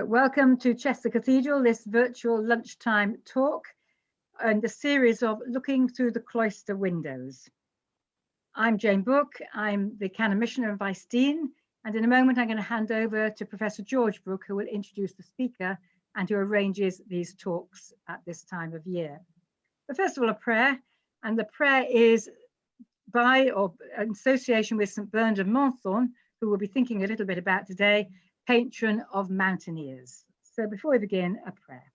Welcome to Chester Cathedral, this virtual lunchtime talk and the series of Looking Through the Cloister Windows. I'm Jane Brooke, I'm the Canon Missioner and Vice Dean, and in a moment I'm going to hand over to Professor George Brooke, who will introduce the speaker and who arranges these talks at this time of year. But first of all, a prayer, and the prayer is by or in association with St. Bernard of Menthon, who we'll be thinking a little bit about today, patron of mountaineers. So before we begin, a prayer.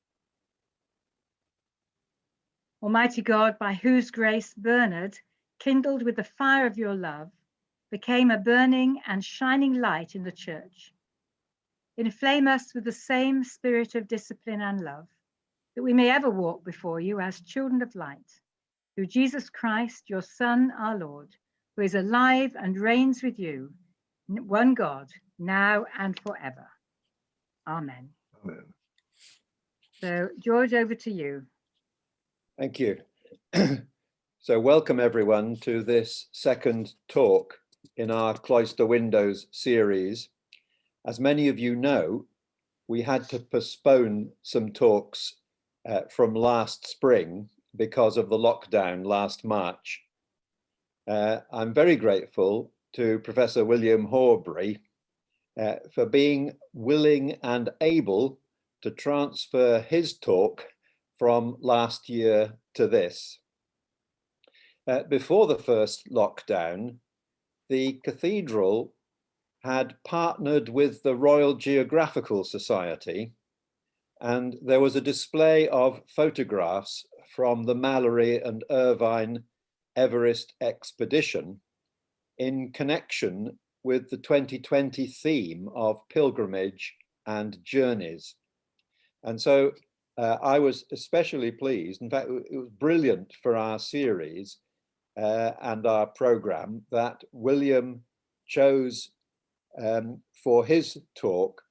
Almighty God, by whose grace Bernard, kindled with the fire of your love, became a burning and shining light in the church. Inflame us with the same spirit of discipline and love, that we may ever walk before you as children of light, through Jesus Christ, your Son, our Lord, who is alive and reigns with you, one God, now and forever. Amen. Amen. So, George, over to you. Thank you. So welcome everyone to this second talk in our Cloister Windows series. As many of you know, we had to postpone some talks from last spring because of the lockdown last March. I'm very grateful to Professor William Horbury for being willing and able to transfer his talk from last year to this. Before the first lockdown, the Cathedral had partnered with the Royal Geographical Society, and there was a display of photographs from the Mallory and Irvine Everest expedition in connection with the 2020 theme of pilgrimage and journeys. And so I was especially pleased, in fact, it was brilliant for our series and our program that William chose for his talk,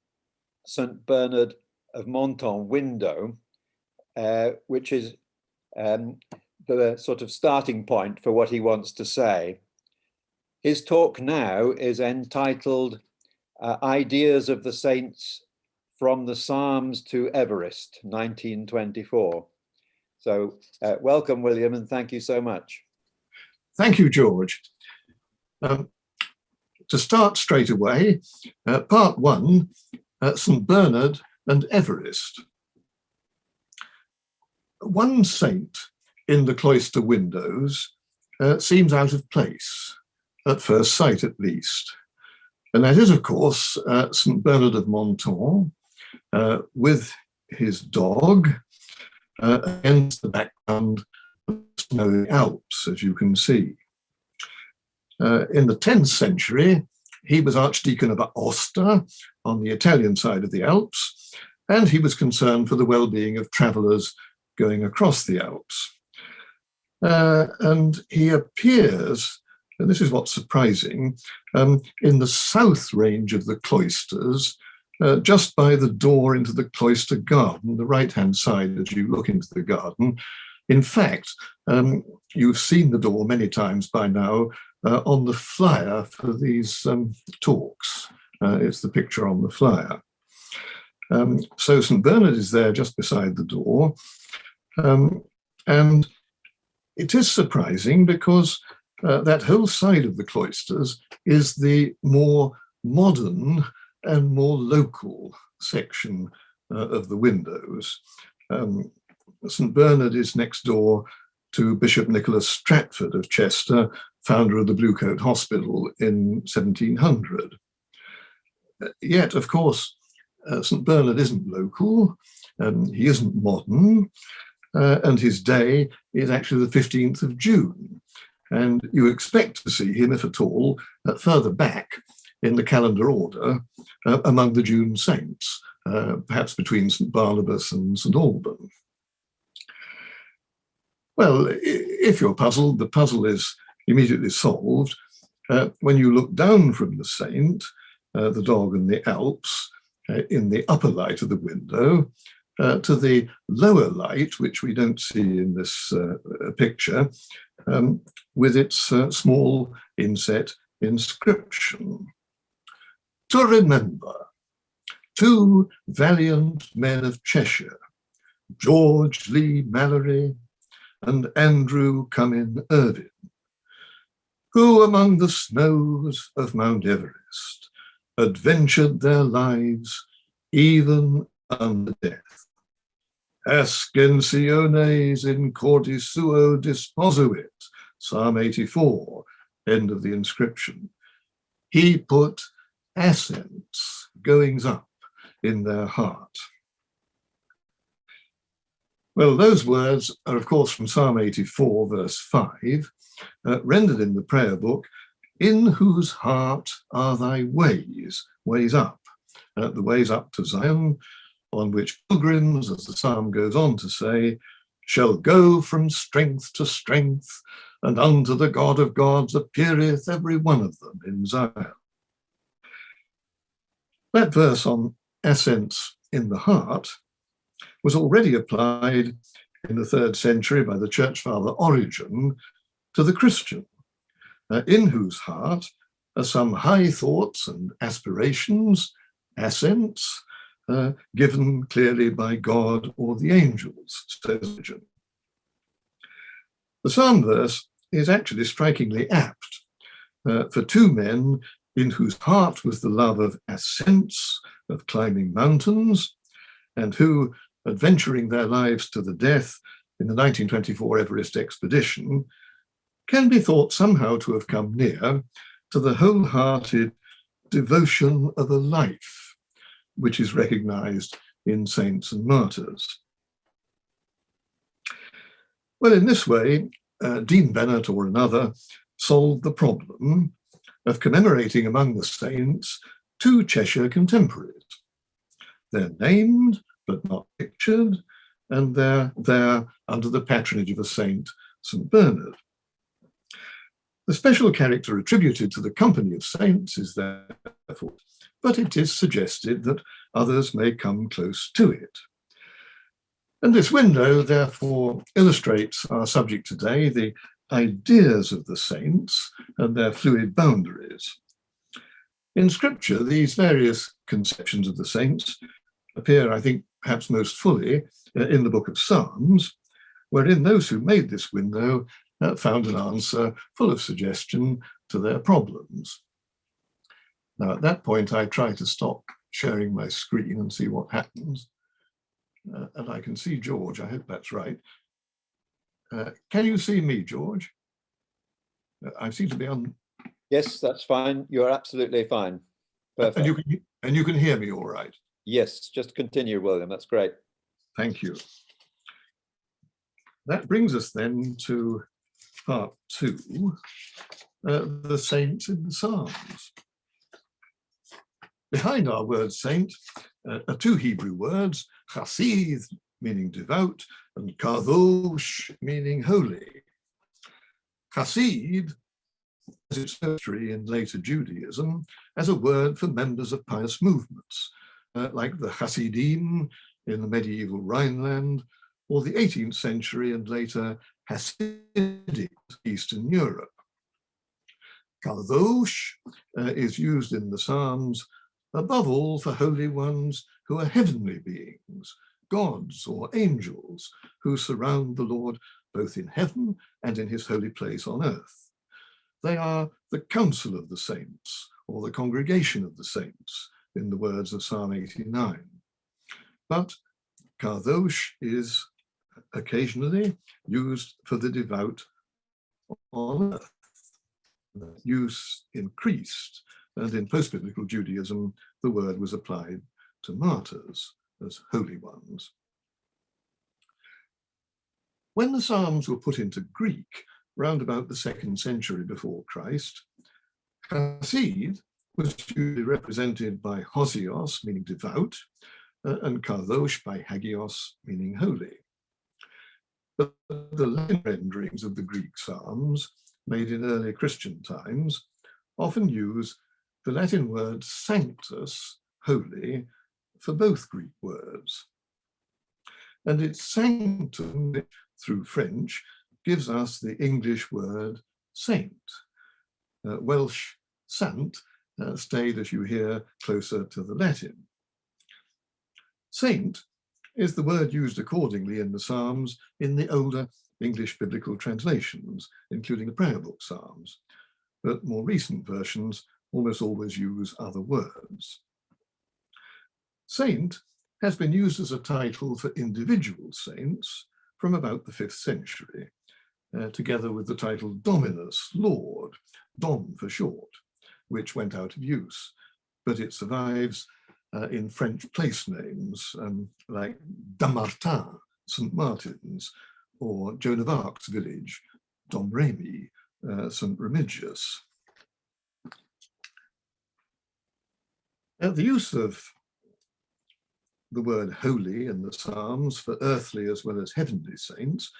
St. Bernard of Menthon window, which is the sort of starting point for what he wants to say. His talk now is entitled Ideas of the Saints from the Psalms to Everest, 1924. So welcome, William, and thank you so much. Thank you, George. To start straight away, part one, St. Bernard and Everest. One saint in the cloister windows seems out of place, at first sight at least. And that is, of course, St. Bernard of Menthon with his dog against the background of the snowy Alps, as you can see. In the 10th century, he was Archdeacon of Aosta on the Italian side of the Alps, and he was concerned for the well-being of travellers going across the Alps. And he appears, and this is what's surprising, in the south range of the cloisters, just by the door into the cloister garden, the right-hand side as you look into the garden. In fact, you've seen the door many times by now on the flyer for these talks. It's the picture on the flyer. So St. Bernard is there just beside the door. And it is surprising because that whole side of the cloisters is the more modern and more local section of the windows. St. Bernard is next door to Bishop Nicholas Stratford of Chester, founder of the Bluecoat Hospital in 1700. Yet, of course, St. Bernard isn't local, he isn't modern, and his day is actually the 15th of June. And you expect to see him, if at all, further back in the calendar order among the June saints, perhaps between St. Barnabas and St. Alban. Well, if you're puzzled, the puzzle is immediately solved. When you look down from the saint, the dog and the Alps, in the upper light of the window, to the lower light, which we don't see in this picture, with its small inset inscription. To remember, two valiant men of Cheshire, George Lee Mallory and Andrew Cumming Irvine, who among the snows of Mount Everest adventured their lives even unto death. Ascensiones in cordis suo disposuit, Psalm 84, end of the inscription. He put ascents, goings up, in their heart. Well, those words are, of course, from Psalm 84, verse 5, rendered in the prayer book, in whose heart are thy ways, ways up, the ways up to Zion, on which pilgrims, as the psalm goes on to say, shall go from strength to strength, and unto the God of gods appeareth every one of them in Zion. That verse on ascents in the heart was already applied in the 3rd century by the church father Origen to the Christian, in whose heart are some high thoughts and aspirations, assents, given clearly by God or the angels, says Origen. The psalm verse is actually strikingly apt for two men in whose heart was the love of ascents, of climbing mountains, and who, adventuring their lives to the death in the 1924 Everest expedition, can be thought somehow to have come near to the wholehearted devotion of a life, which is recognized in saints and martyrs. Well, in this way, Dean Bennett or another solved the problem of commemorating among the saints two Cheshire contemporaries. They're named but not pictured, and they're there under the patronage of a saint, St. Bernard. The special character attributed to the company of saints is therefore, but it is suggested that others may come close to it. And this window, therefore, illustrates our subject today, the ideas of the saints and their fluid boundaries. In Scripture, these various conceptions of the saints appear, I think, perhaps most fully in the book of Psalms, wherein those who made this window found an answer full of suggestion to their problems. Now, at that point, I try to stop sharing my screen and see what happens. And I can see George. I hope that's right. Can you see me, George? I seem to be on. Yes, that's fine. You're absolutely fine. Perfect. And you can hear me all right? Yes, just continue, William. That's great. Thank you. That brings us then to part 2, the saints in the Psalms. Behind our word saint are two Hebrew words, chassid, meaning devout, and kadosh, meaning holy. Chassid has its history in later Judaism as a word for members of pious movements, like the Hasidim in the medieval Rhineland, or the 18th century and later Hasidic Eastern Europe. Kadosh is used in the Psalms above all for holy ones who are heavenly beings, gods or angels who surround the Lord both in heaven and in his holy place on earth. They are the council of the saints, or the congregation of the saints, in the words of Psalm 89. But kadosh is occasionally used for the devout on earth. The use increased, and in post-biblical Judaism, the word was applied to martyrs as holy ones. When the Psalms were put into Greek, round about the 2nd century before Christ, chassid was usually represented by hosios, meaning devout, and kadosh by hagios, meaning holy. But the Latin renderings of the Greek Psalms, made in early Christian times, often use the Latin word sanctus, holy, for both Greek words. And its sanctum, through French, gives us the English word saint. Welsh sant stayed, as you hear, closer to the Latin. Saint is the word used accordingly in the Psalms in the older English biblical translations, including the prayer book Psalms, but more recent versions almost always use other words. Saint has been used as a title for individual saints from about the 5th century, together with the title Dominus, Lord, Dom for short, which went out of use, but it survives in French place names like Dammartin, St. Martin's, or Joan of Arc's village, Domremy, St. Remigius. The use of the word holy in the Psalms for earthly as well as heavenly saints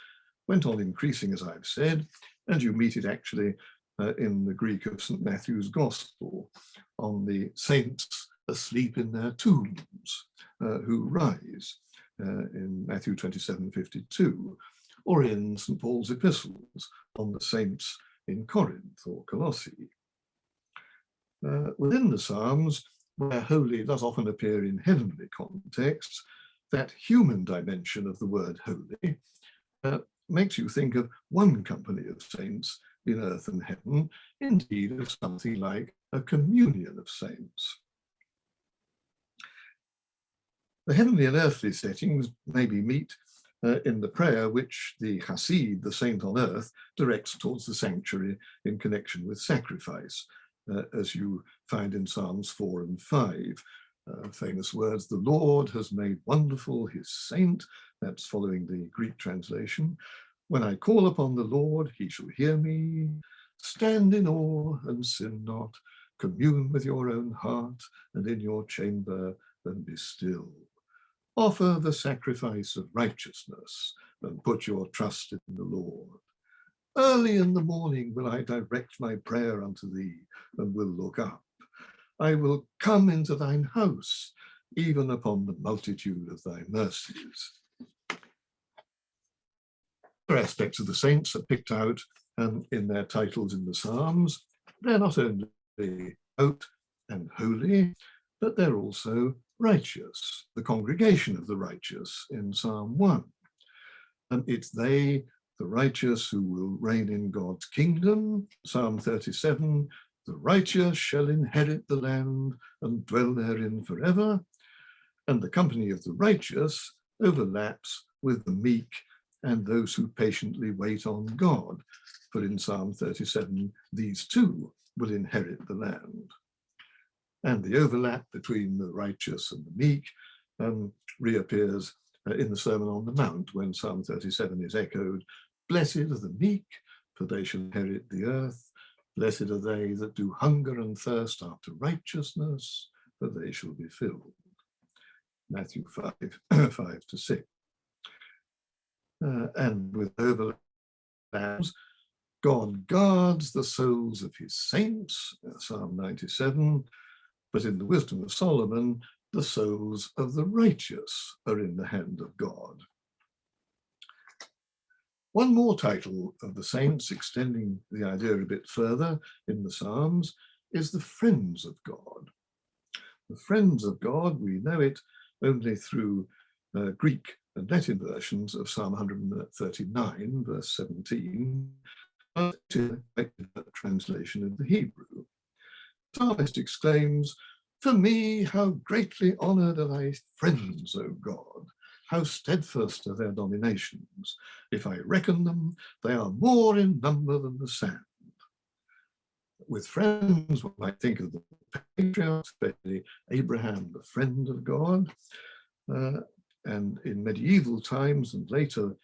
went on increasing, as I've said, and you meet it actually in the Greek of St. Matthew's Gospel on the saints asleep in their tombs who rise in Matthew 27:52, or in St. Paul's epistles on the saints in Corinth or Colossae. Within the Psalms, where holy does often appear in heavenly contexts, that human dimension of the word holy makes you think of one company of saints in earth and heaven, indeed of something like a communion of saints. The heavenly and earthly settings maybe meet in the prayer which the Hasid, the saint on earth, directs towards the sanctuary in connection with sacrifice, as you find in Psalms 4 and 5. Famous words, the Lord has made wonderful his saint. That's following the Greek translation. When I call upon the Lord, he shall hear me. Stand in awe and sin not. Commune with your own heart and in your chamber and be still. Offer the sacrifice of righteousness and put your trust in the Lord. Early in the morning will I direct my prayer unto thee and will look up. I will come into thine house, even upon the multitude of thy mercies. Other aspects of the saints are picked out in their titles in the Psalms. They're not only out and holy, but they're also righteous, the congregation of the righteous in Psalm 1. And it's they, the righteous, who will reign in God's kingdom. Psalm 37, the righteous shall inherit the land and dwell therein forever. And the company of the righteous overlaps with the meek and those who patiently wait on God. For in Psalm 37, these too will inherit the land. And the overlap between the righteous and the meek reappears in the Sermon on the Mount when Psalm 37 is echoed. Blessed are the meek, for they shall inherit the earth. Blessed are they that do hunger and thirst after righteousness, for they shall be filled. Matthew 5:5-6. And with overlaps, God guards the souls of his saints, Psalm 97, but in the wisdom of Solomon, the souls of the righteous are in the hand of God. One more title of the saints, extending the idea a bit further in the Psalms, is the friends of God. The friends of God, we know it only through Greek and Latin versions of Psalm 139, verse 17, but to a translation of the Hebrew. The psalmist exclaims, "For me, how greatly honoured are thy friends, O God! How steadfast are their dominations! If I reckon them, they are more in number than the sand." With friends, one might think of the patriarchs, especially Abraham, the friend of God. And in medieval times and later,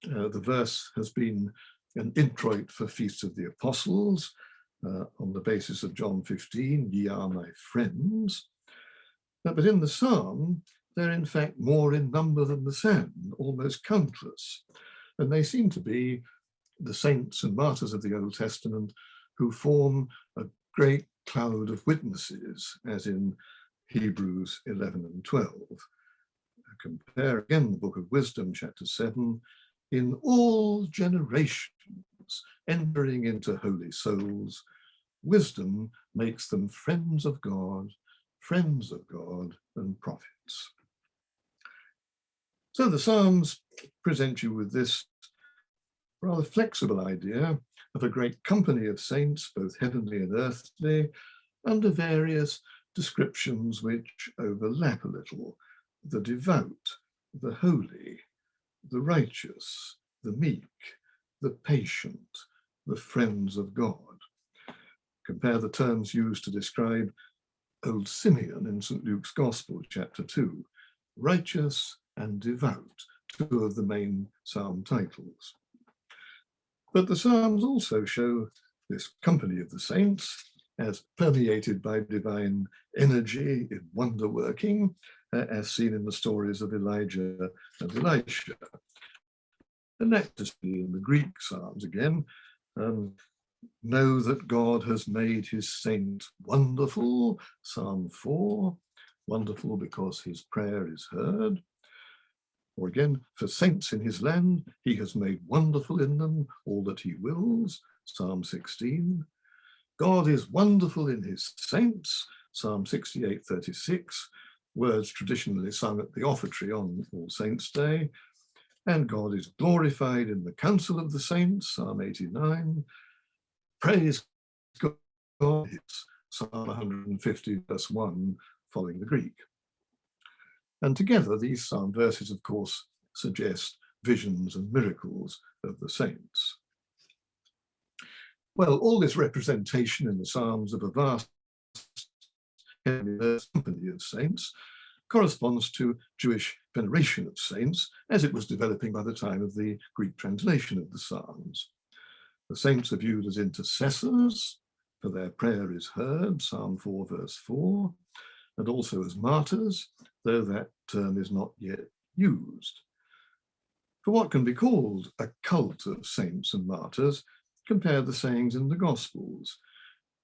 the verse has been an introit for Feasts of the Apostles on the basis of John 15, ye are my friends. But in the psalm, they're in fact more in number than the sand, almost countless. And they seem to be the saints and martyrs of the Old Testament who form a great cloud of witnesses, as in Hebrews 11 and 12. Compare again the Book of Wisdom, chapter 7, in all generations, entering into holy souls, wisdom makes them friends of God and prophets. So the Psalms present you with this rather flexible idea of a great company of saints, both heavenly and earthly, under various descriptions which overlap a little: the devout, the holy, the righteous, the meek, the patient, the friends of God. Compare the terms used to describe old Simeon in St. Luke's Gospel, chapter 2, righteous and devout, two of the main psalm titles. But the Psalms also show this company of the saints as permeated by divine energy in wonder working, as seen in the stories of Elijah and Elisha. And that is in the Greek Psalms again. Know that God has made his saints wonderful, Psalm 4, wonderful because his prayer is heard. Or again, for saints in his land, he has made wonderful in them all that he wills, Psalm 16. God is wonderful in his saints, Psalm 68:36, words traditionally sung at the offertory on All Saints' Day. And God is glorified in the council of the saints, Psalm 89. Praise God, it's Psalm 150, verse 1, following the Greek. And together, these psalm verses, of course, suggest visions and miracles of the saints. Well, all this representation in the Psalms of a vast company of saints corresponds to Jewish veneration of saints as it was developing by the time of the Greek translation of the Psalms. The saints are viewed as intercessors, for their prayer is heard, Psalm 4, verse 4, and also as martyrs, though that term is not yet used. For what can be called a cult of saints and martyrs, compare the sayings in the Gospels.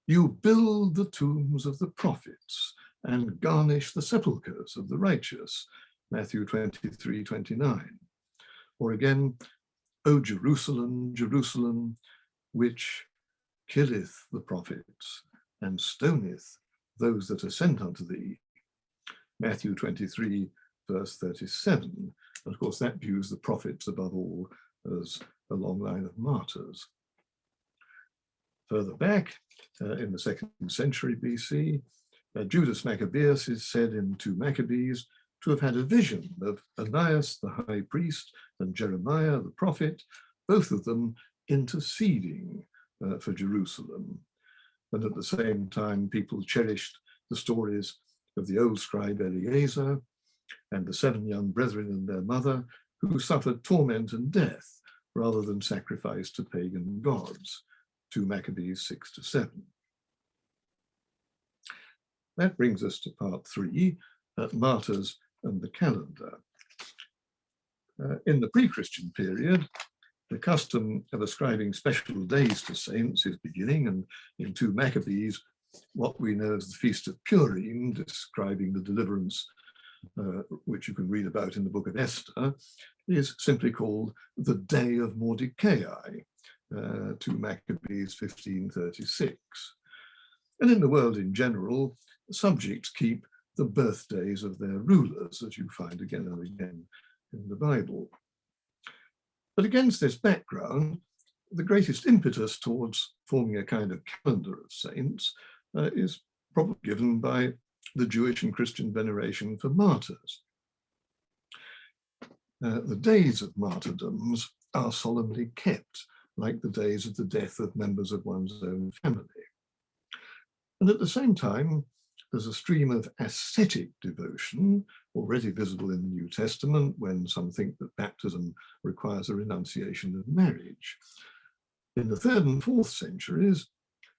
You build the tombs of the prophets and garnish the sepulchres of the righteous, Matthew 23:29. Or again, O Jerusalem, Jerusalem, which killeth the prophets and stoneth those that are sent unto thee, Matthew 23, verse 37. And of course, that views the prophets above all as a long line of martyrs. Further back, in the 2nd century BC, Judas Maccabeus is said in 2 Maccabees to have had a vision of Ananias the high priest and Jeremiah the prophet, both of them interceding for Jerusalem. And at the same time, people cherished the stories of the old scribe Eleazar and the 7 young brethren and their mother who suffered torment and death rather than sacrifice to pagan gods, 2 Maccabees 6-7. That brings us to part 3, Martyrs and the calendar. In the pre-Christian period, the custom of ascribing special days to saints is beginning, and in 2 Maccabees, what we know as the Feast of Purim, describing the deliverance, which you can read about in the book of Esther, is simply called the Day of Mordecai, 2 Maccabees 15:36. And in the world in general, subjects keep the birthdays of their rulers, as you find again and again in the Bible. But against this background, the greatest impetus towards forming a kind of calendar of saints is probably given by the Jewish and Christian veneration for martyrs. The days of martyrdoms are solemnly kept, like the days of the death of members of one's own family. And at the same time, there's a stream of ascetic devotion already visible in the New Testament when some think that baptism requires a renunciation of marriage. In the 3rd and 4th centuries,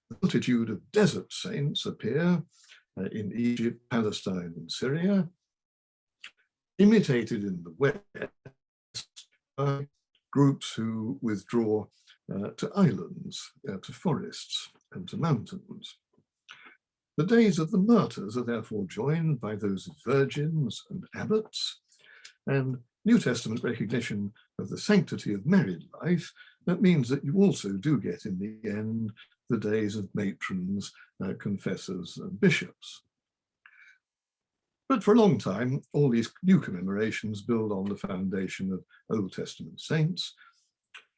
a multitude of desert saints appear in Egypt, Palestine, and Syria, imitated in the West by groups who withdraw to islands, to forests, and to mountains. The days of the martyrs are therefore joined by those of virgins and abbots, and New Testament recognition of the sanctity of married life, that means that you also do get in the end the days of matrons, confessors, and bishops. But for a long time, all these new commemorations build on the foundation of Old Testament saints.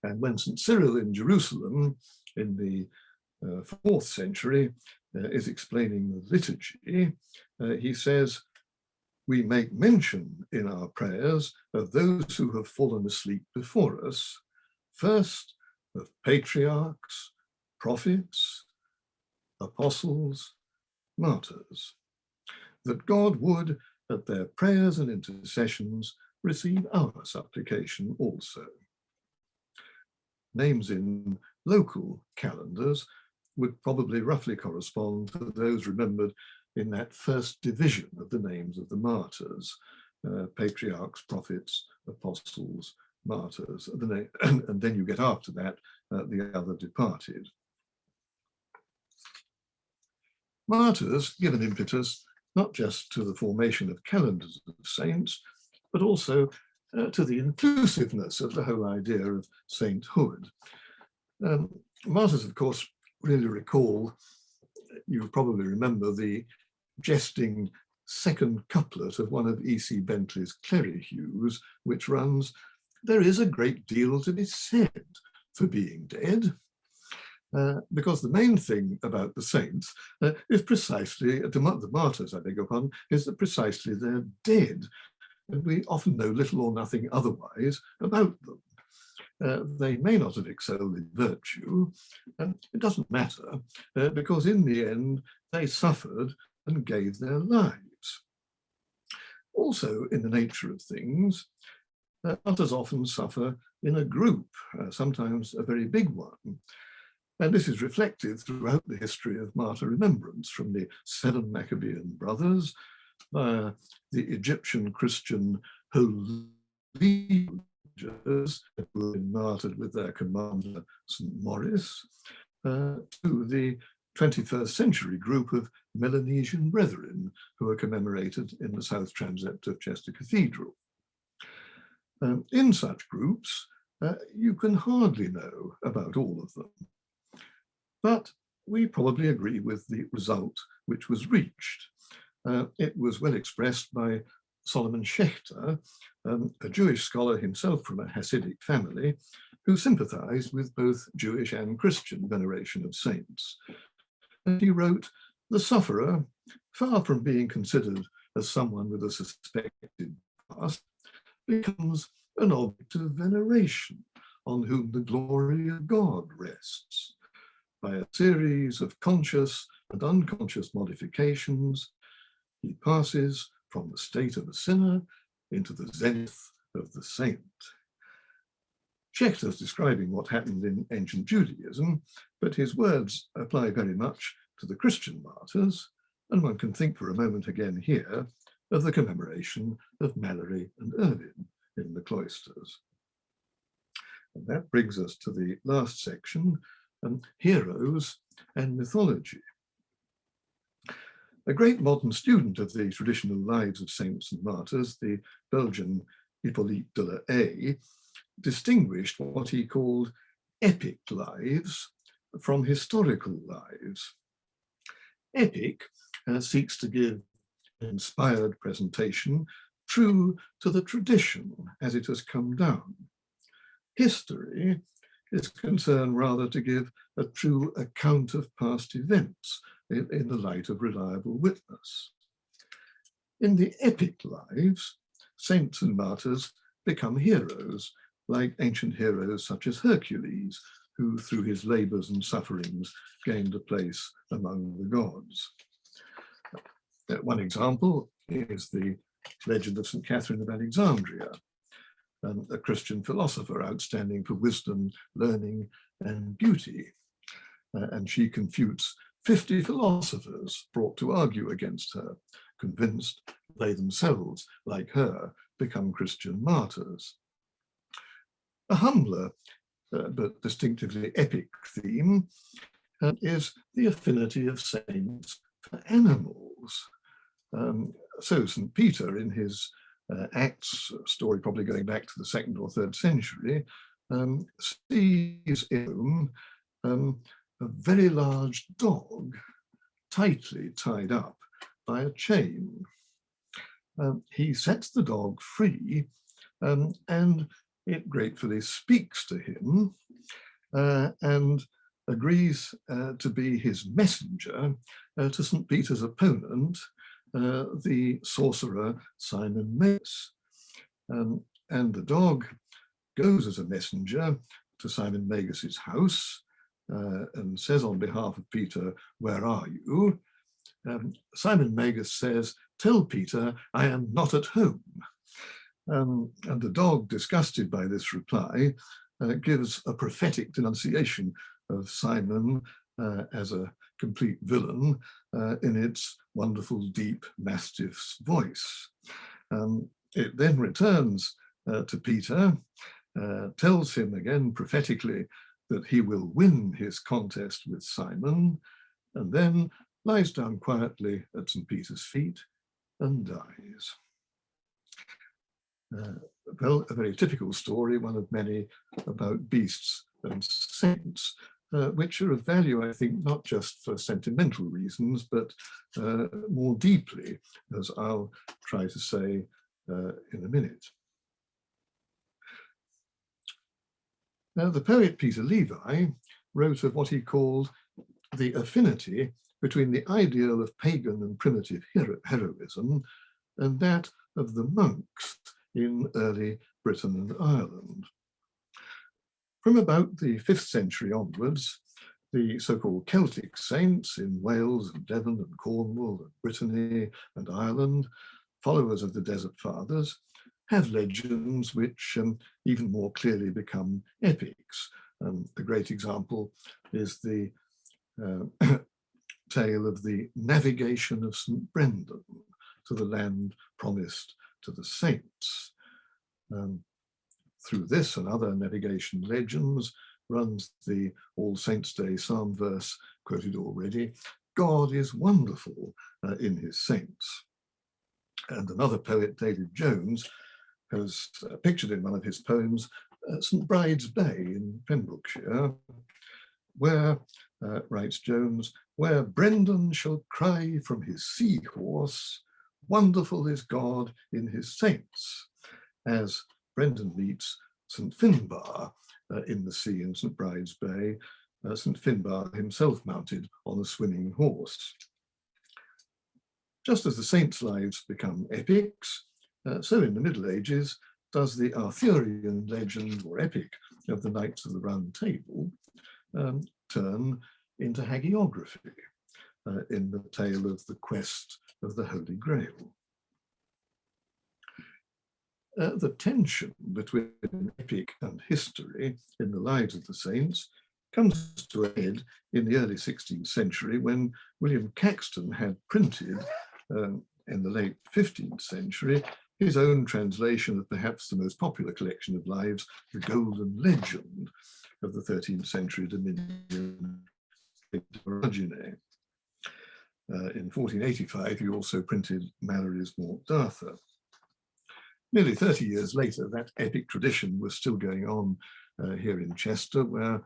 And when St. Cyril in Jerusalem in the 4th century is explaining the liturgy, he says, "We make mention in our prayers of those who have fallen asleep before us, first of patriarchs, prophets, apostles, martyrs, that God would, at their prayers and intercessions, receive our supplication also." Names in local calendars would probably roughly correspond to those remembered in that first division of the names of the martyrs, patriarchs, prophets, apostles, martyrs, and then you get after that the other departed. Martyrs give an impetus not just to the formation of calendars of saints, but also to the inclusiveness of the whole idea of sainthood. Martyrs, of course, really recall, you probably remember the jesting second couplet of one of E.C. Bentley's Clerihughes, which runs, "There is a great deal to be said for being dead," because the main thing about the saints is precisely, the martyrs, I beg your pardon, is that precisely they're dead. And we often know little or nothing otherwise about them. They may not have excelled in virtue, it doesn't matter, because in the end they suffered and gave their lives. Also, in the nature of things, martyrs often suffer in a group, sometimes a very big one. And this is reflected throughout the history of martyr remembrance, from the 7 Maccabean brothers, the Egyptian Christian holy who had been martyred with their commander, St. Maurice, to the 21st century group of Melanesian brethren who are commemorated in the south transept of Chester Cathedral. In such groups, you can hardly know about all of them. But we probably agree with the result which was reached. It was well expressed by Solomon Schechter, a Jewish scholar himself from a Hasidic family, who sympathized with both Jewish and Christian veneration of saints. And he wrote, "The sufferer, far from being considered as someone with a suspected past, becomes an object of veneration on whom the glory of God rests. By a series of conscious and unconscious modifications, he passes from the state of a sinner into the zenith of the saint." Schechter's describing what happened in ancient Judaism, but his words apply very much to the Christian martyrs, and one can think for a moment again here of the commemoration of Mallory and Irvine in the cloisters. And that brings us to the last section, heroes and mythology. A great modern student of the traditional lives of saints and martyrs, the Belgian Hippolyte de la Haye, distinguished what he called epic lives from historical lives. Epic seeks to give an inspired presentation true to the tradition as it has come down. History is concerned rather to give a true account of past events in the light of reliable witness. In the epic lives, saints and martyrs become heroes, like ancient heroes such as Hercules, who through his labors and sufferings gained a place among the gods. One example is the legend of St. Catherine of Alexandria, a Christian philosopher outstanding for wisdom, learning, and beauty. And she confutes 50 philosophers brought to argue against her, convinced they themselves, like her, become Christian martyrs. A humbler but distinctively epic theme is the affinity of saints for animals. So St. Peter, in his Acts story, probably going back to the 2nd or 3rd century, sees in a very large dog tightly tied up by a chain. he sets the dog free, and it gratefully speaks to him and agrees to be his messenger to St. Peter's opponent, the sorcerer Simon Magus. And the dog goes as a messenger to Simon Magus's house and says on behalf of Peter, "Where are you?" Simon Magus says, "Tell Peter I am not at home." And the dog, disgusted by this reply, gives a prophetic denunciation of Simon as a complete villain in its wonderful, deep mastiff's voice. It then returns to Peter, tells him again prophetically that he will win his contest with Simon, and then lies down quietly at St. Peter's feet and dies. Well, a very typical story, one of many about beasts and saints, which are of value, I think, not just for sentimental reasons, but more deeply, as I'll try to say in a minute. Now, the poet Peter Levi wrote of what he called the affinity between the ideal of pagan and primitive heroism and that of the monks in early Britain and Ireland. From about the 5th century onwards, the so-called Celtic saints in Wales and Devon and Cornwall and Brittany and Ireland, followers of the Desert Fathers, have legends which even more clearly become epics. A great example is the tale of the navigation of St. Brendan to the land promised to the saints. Through this and other navigation legends runs the All Saints' Day psalm verse quoted already, "God is wonderful in his saints." And another poet, David Jones, has pictured in one of his poems St. Bride's Bay in Pembrokeshire, where, writes Jones, "where Brendan shall cry from his seahorse, wonderful is God in his saints," as Brendan meets St. Finbar in the sea in St. Bride's Bay, St. Finbar himself mounted on a swimming horse. Just as the saints' lives become epics, so in the Middle Ages does the Arthurian legend or epic of the Knights of the Round Table turn into hagiography in the tale of the quest of the Holy Grail. The tension between epic and history in the lives of the saints comes to a head in the early 16th century when William Caxton had printed in the late 15th century his own translation of perhaps the most popular collection of lives, The Golden Legend of the 13th century Dominion Origine. In 1485, he also printed Mallory's Morte d'Arthur. Nearly 30 years later, that epic tradition was still going on here in Chester, where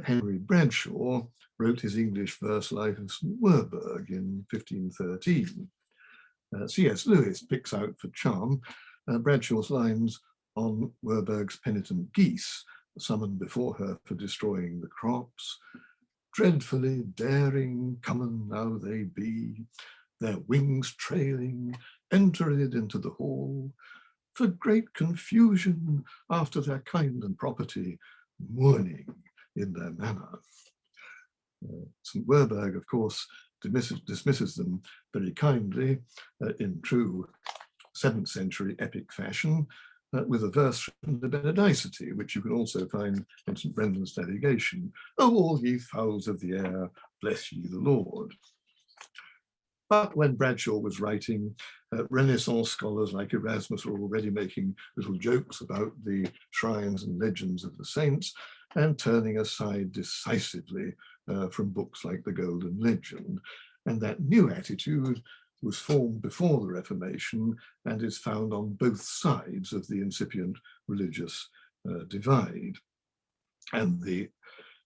Henry Bradshaw wrote his English verse life of St. Werburgh in 1513. C.S. Lewis picks out for charm Bradshaw's lines on Werburgh's penitent geese, summoned before her for destroying the crops. "Dreadfully daring, common now they be, their wings trailing, entered into the hall, for great confusion after their kind and property, mourning in their manner." St. Werburgh, of course, dismisses them very kindly in true 7th century epic fashion, with a verse from the Benedicite, which you can also find in St. Brendan's navigation. "O all ye fowls of the air, bless ye the Lord." But when Bradshaw was writing, Renaissance scholars like Erasmus were already making little jokes about the shrines and legends of the saints and turning aside decisively from books like The Golden Legend. And that new attitude was formed before the Reformation and is found on both sides of the incipient religious divide. And the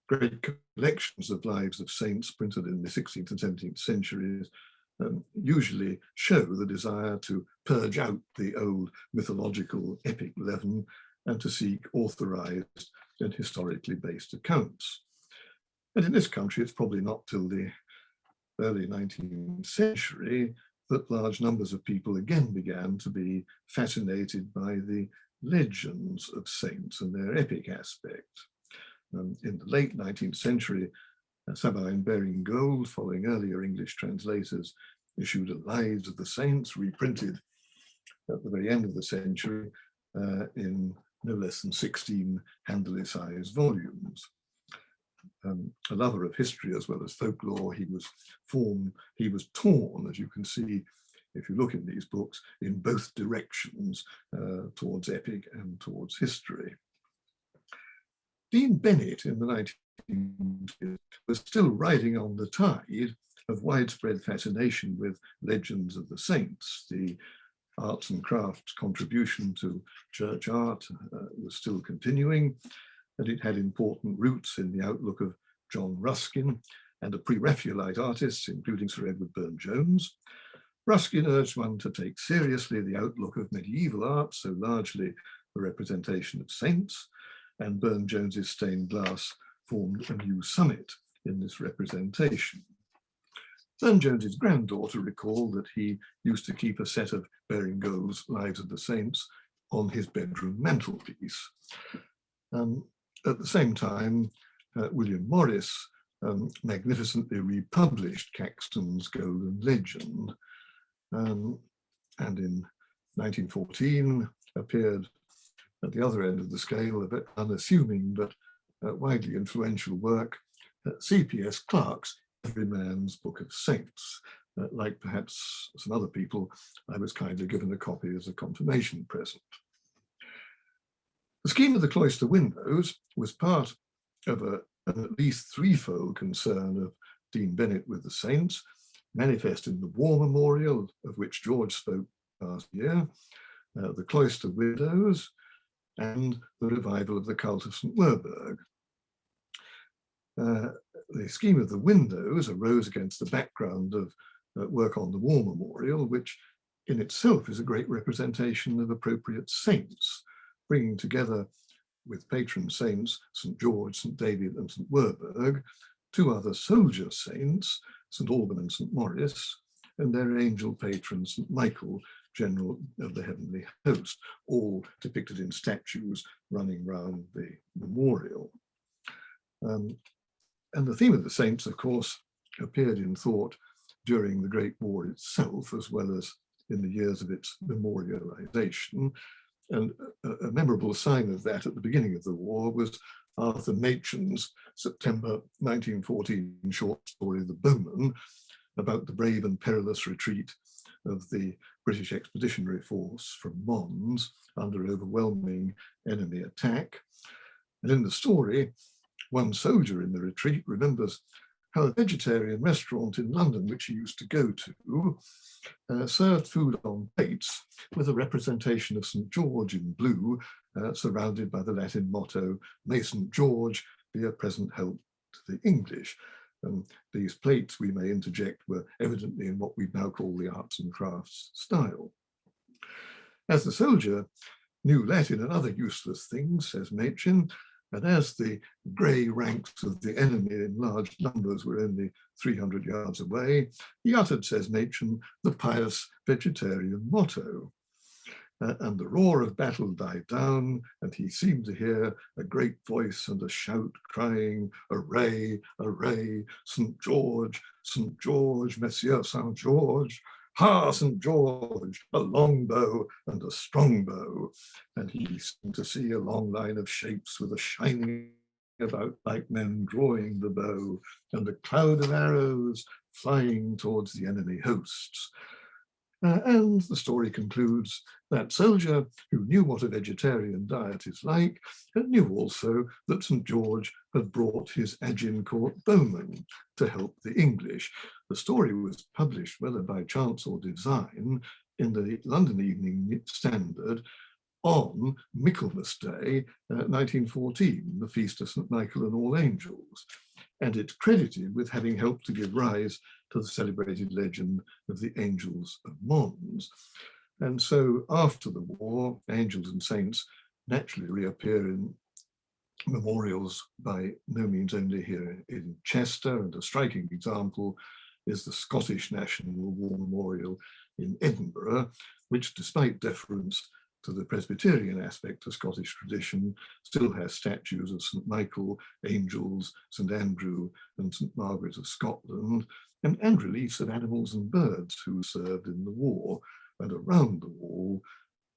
great collections of lives of saints printed in the 16th and 17th centuries usually show the desire to purge out the old mythological epic leaven and to seek authorized and historically based accounts. And in this country, it's probably not till the early 19th century that large numbers of people again began to be fascinated by the legends of saints and their epic aspect. In the late 19th century, Sabine Baring-Gould, following earlier English translators, issued a Lives of the Saints, reprinted at the very end of the century in no less than 16 handily sized volumes. A lover of history as well as folklore, he was torn, as you can see if you look in these books, in both directions, towards epic and towards history. Dean Bennett in the 1920s was still riding on the tide of widespread fascination with legends of the saints. The arts and crafts contribution to church art was still continuing, and it had important roots in the outlook of John Ruskin and the pre-Raphaelite artists, including Sir Edward Burne-Jones. Ruskin urged one to take seriously the outlook of medieval art, so largely the representation of saints, and Burne-Jones's stained glass formed a new summit in this representation. Burne-Jones's granddaughter recalled that he used to keep a set of Baring-Gould's Lives of the Saints on his bedroom mantelpiece. At the same time, William Morris magnificently republished Caxton's Golden Legend, and in 1914 appeared at the other end of the scale, a bit unassuming but widely influential work, C.P.S. Clarke's Every Man's Book of Saints. Like perhaps some other people, I was kindly given a copy as a confirmation present. The scheme of the cloister windows was part of an at least threefold concern of Dean Bennett with the saints, manifest in the War Memorial, of which George spoke last year, the cloister windows, and the revival of the cult of St. Werburgh. The scheme of the windows arose against the background of work on the War Memorial, which in itself is a great representation of appropriate saints, bringing together with patron saints, St. George, St. David, and St. Werburgh, two other soldier saints, St. Alban and St. Maurice, and their angel patron, St. Michael, General of the Heavenly Host, all depicted in statues running round the memorial. And the theme of the saints, of course, appeared in thought during the Great War itself, as well as in the years of its memorialization. And a memorable sign of that at the beginning of the war was Arthur Machen's September 1914 short story, The Bowman, about the brave and perilous retreat of the British Expeditionary Force from Mons under overwhelming enemy attack. And in the story, one soldier in the retreat remembers how a vegetarian restaurant in London, which he used to go to, served food on plates with a representation of St. George in blue, surrounded by the Latin motto, "May St. George be a present help to the English." These plates, we may interject, were evidently in what we now call the arts and crafts style. As the soldier knew Latin and other useless things, says Machen, and as the grey ranks of the enemy in large numbers were only 300 yards away, he uttered, says Machen, the pious vegetarian motto. And the roar of battle died down, and he seemed to hear a great voice and a shout crying, "Array, array, St. George, Messieurs St. George, ha, St. George, a long bow and a strong bow." And he seemed to see a long line of shapes with a shining about like men drawing the bow, and a cloud of arrows flying towards the enemy hosts. And the story concludes that soldier, who knew what a vegetarian diet is like, knew also that St. George had brought his Agincourt bowman to help the English. The story was published, whether by chance or design, in the London Evening Standard on Michaelmas Day, 1914, the feast of St. Michael and All Angels. and it's credited with having helped to give rise to the celebrated legend of the Angels of Mons. And so after the war, angels and saints naturally reappear in memorials by no means only here in Chester, and a striking example is the Scottish National War Memorial in Edinburgh, which, despite deference to the Presbyterian aspect of Scottish tradition, still has statues of St. Michael, angels, St. Andrew, and St. Margaret of Scotland, and reliefs of animals and birds who served in the war. And around the wall,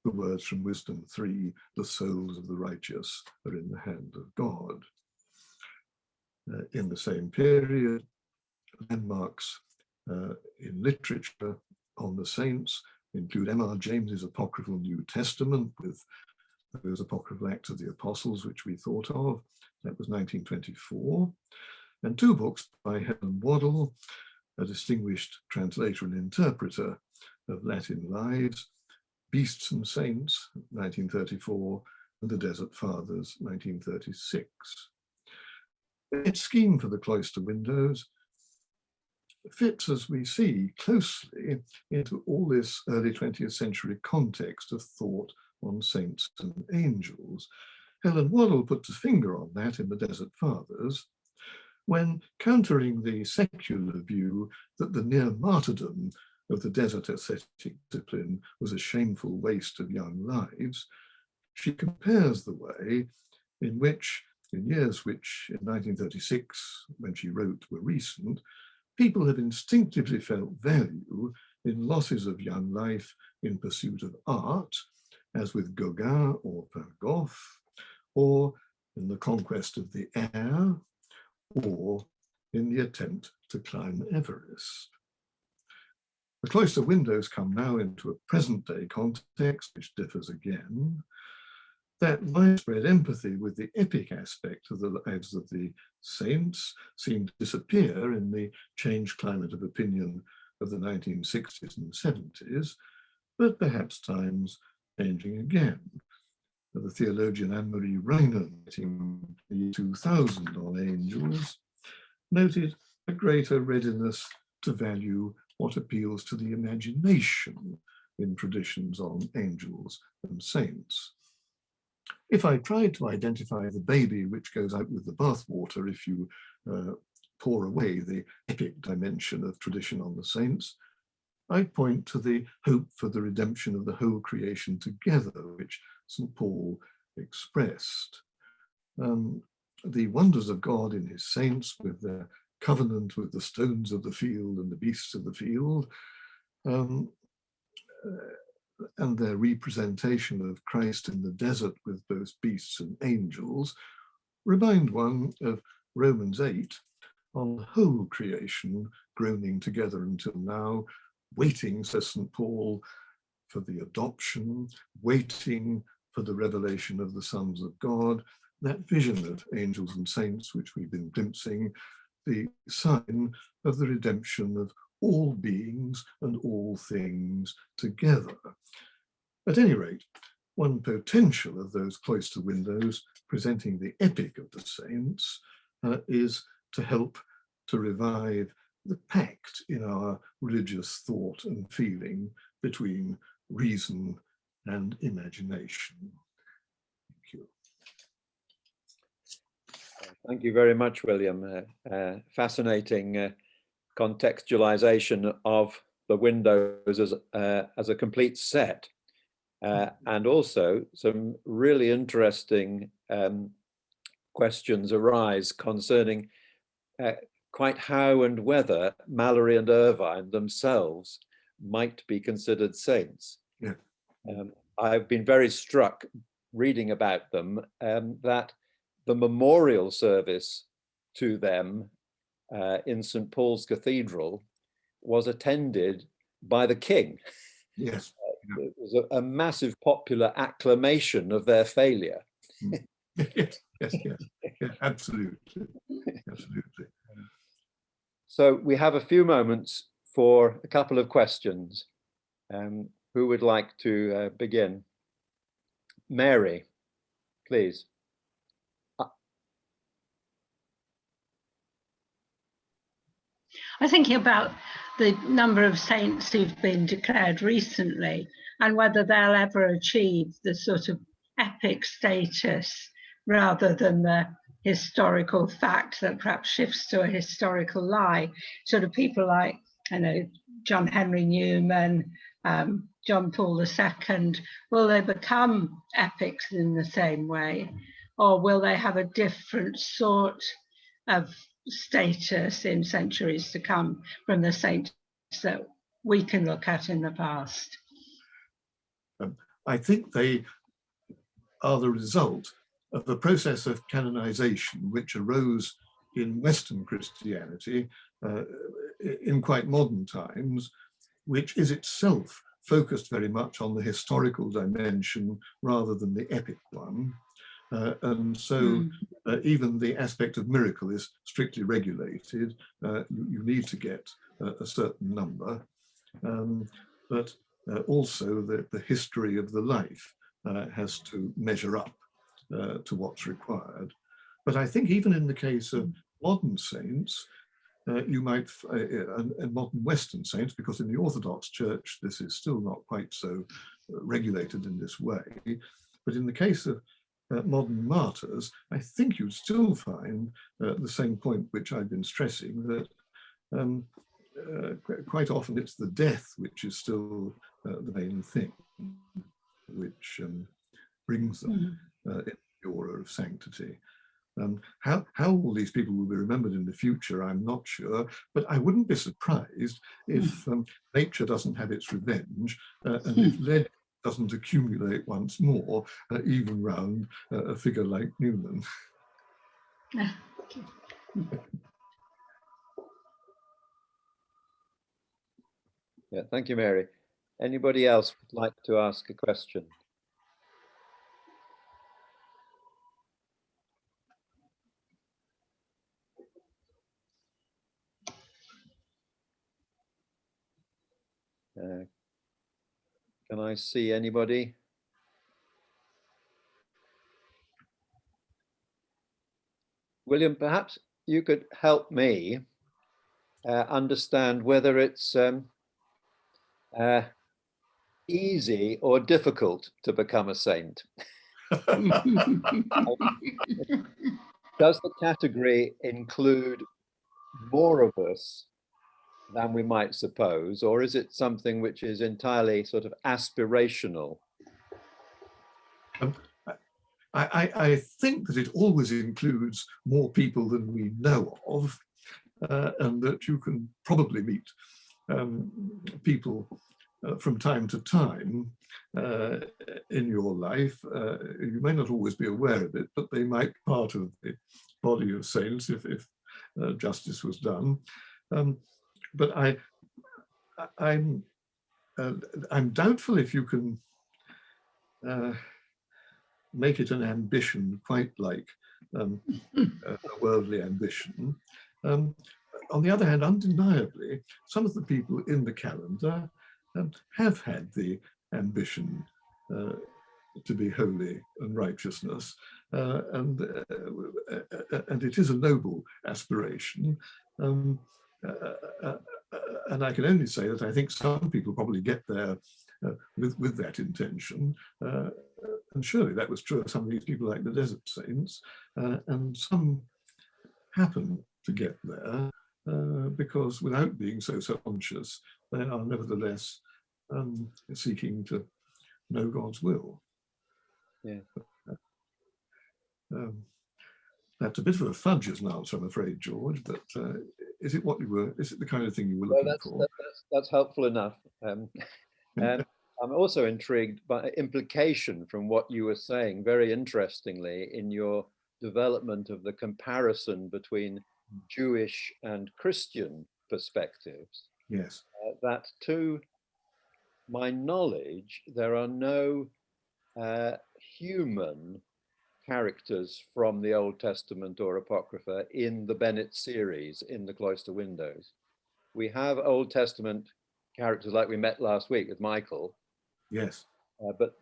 the words from Wisdom 3, the souls of the righteous are in the hand of God. In the same period, landmarks in literature on the saints include M.R. James's apocryphal New Testament with those apocryphal Acts of the Apostles, which we thought of. That was 1924. And two books by Helen Waddell, a distinguished translator and interpreter of Latin lives, Beasts and Saints, 1934, and The Desert Fathers, 1936. Its scheme for the cloister windows fits, as we see, closely into all this early 20th century context of thought on saints and angels. Helen Waddell puts a finger on that in The Desert Fathers, when countering the secular view that the near martyrdom of the desert ascetic discipline was a shameful waste of young lives, she compares the way in which, in years which in 1936, when she wrote, were recent, people have instinctively felt value in losses of young life in pursuit of art, as with Gauguin or Van Gogh, or in the conquest of the air, or in the attempt to climb Everest. The cloister windows come now into a present-day context, which differs again. That widespread empathy with the epic aspect of the lives of the saints seemed to disappear in the changed climate of opinion of the 1960s and 70s, but perhaps times changing again. The theologian Anne-Marie Reiner, in 2000 on angels, noted a greater readiness to value what appeals to the imagination in traditions on angels and saints. If I tried to identify the baby which goes out with the bathwater if you pour away the epic dimension of tradition on the saints, I'd point to the hope for the redemption of the whole creation together, which St. Paul expressed. The wonders of God in his saints, with their covenant with the stones of the field and the beasts of the field, and their representation of Christ in the desert with both beasts and angels, remind one of Romans 8 on the whole creation groaning together until now, waiting, says St. Paul, for the adoption, waiting for the revelation of the sons of God, that vision of angels and saints which we've been glimpsing, the sign of the redemption of all beings and all things together. At any rate, one potential of those cloister windows presenting the epic of the saints is to help to revive the pact in our religious thought and feeling between reason and imagination. Thank you. Thank you very much, William. Fascinating contextualization of the windows as a complete set. And also some really interesting questions arise concerning quite how and whether Mallory and Irvine themselves might be considered saints. Yeah. I've been very struck reading about them that the memorial service to them in St. Paul's Cathedral was attended by the king. Yes. It was a massive popular acclamation of their failure. Yes, absolutely. Absolutely. So we have a few moments for a couple of questions. Who would like to begin? Mary, please. I'm thinking about the number of saints who've been declared recently and whether they'll ever achieve the sort of epic status rather than the historical fact that perhaps shifts to a historical lie. Sort of people like, I know, John Henry Newman, John Paul II, will they become epics in the same way? Or will they have a different sort of status in centuries to come from the saints that we can look at in the past? I think they are the result of a process of canonization which arose in Western Christianity in quite modern times, which is itself focused very much on the historical dimension rather than the epic one. And so even the aspect of miracle is strictly regulated. You need to get a certain number, but also the history of the life has to measure up to what's required. But I think even in the case of modern saints, you might, and modern Western saints, because in the Orthodox Church this is still not quite so regulated in this way, but in the case of modern martyrs, I think you'd still find the same point which I've been stressing, that quite often it's the death which is still the main thing, which brings them in the aura of sanctity. How all these people will be remembered in the future, I'm not sure, but I wouldn't be surprised if nature doesn't have its revenge and if lead doesn't accumulate once more, even round a figure like Newman. Yeah, thank you, Mary. Anybody else would like to ask a question? Can I see anybody? William, perhaps you could help me understand whether it's easy or difficult to become a saint. Does the category include more of us than we might suppose, or is it something which is entirely sort of aspirational? I think that it always includes more people than we know of, and that you can probably meet people from time to time in your life. You may not always be aware of it, but they might be part of the body of saints if justice was done. But I'm doubtful if you can make it an ambition quite like a worldly ambition. On the other hand, undeniably, some of the people in the calendar have had the ambition to be holy and righteousness, and it is a noble aspiration. And I can only say that I think some people probably get there with that intention, and surely that was true of some of these people like the desert saints, and some happen to get there because without being so self-conscious, they are nevertheless seeking to know God's will. Yeah. That's a bit of a fudge as an answer, I'm afraid, George, but is it what you were, is it the kind of thing you were looking for? That's helpful enough. And I'm also intrigued by implication from what you were saying, very interestingly, in your development of the comparison between Jewish and Christian perspectives. Yes. That to my knowledge, there are no human characters from the Old Testament or Apocrypha in the Bennett series in the Cloister Windows. We have Old Testament characters like we met last week with Michael. Yes. But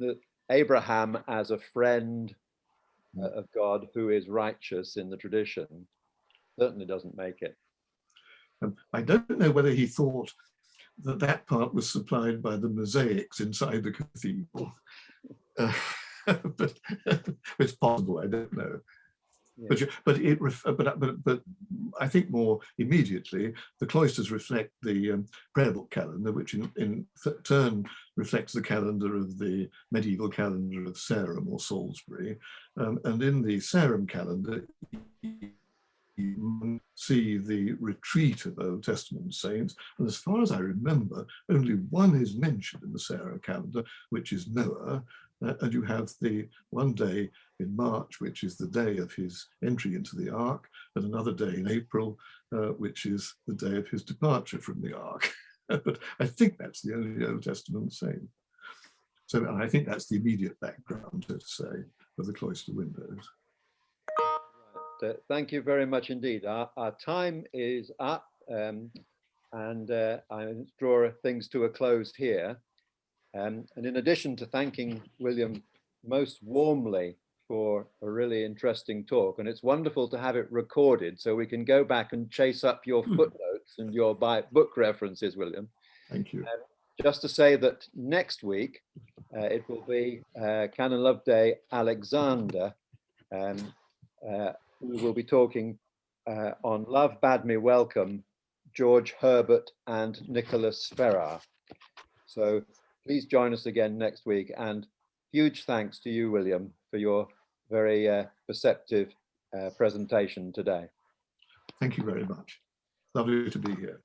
Abraham as a friend of God who is righteous in the tradition certainly doesn't make it. I don't know whether he thought that that part was supplied by the mosaics inside the cathedral. But it's possible, I don't know. Yeah. But I think more immediately, the cloisters reflect the prayer book calendar, which in turn reflects the calendar of the medieval calendar of Sarum or Salisbury. And in the Sarum calendar, you see the retreat of Old Testament saints. And as far as I remember, only one is mentioned in the Sarum calendar, which is Noah. And you have the one day in March, which is the day of his entry into the ark, and another day in April, which is the day of his departure from the ark. But I think that's the only Old Testament saint. So I think that's the immediate background, so to say, of the cloister windows. Thank you very much indeed. Our time is up, and I draw things to a close here. And in addition to thanking William most warmly for a really interesting talk, and it's wonderful to have it recorded so we can go back and chase up your footnotes and your book references, William. Thank you. Just to say that next week it will be Canon Loveday Alexander, who will be talking on Love Bade Me Welcome, George Herbert and Nicholas Ferrar. So please join us again next week, and huge thanks to you, William, for your very perceptive presentation today. Thank you very much. Lovely to be here.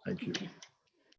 Thank you.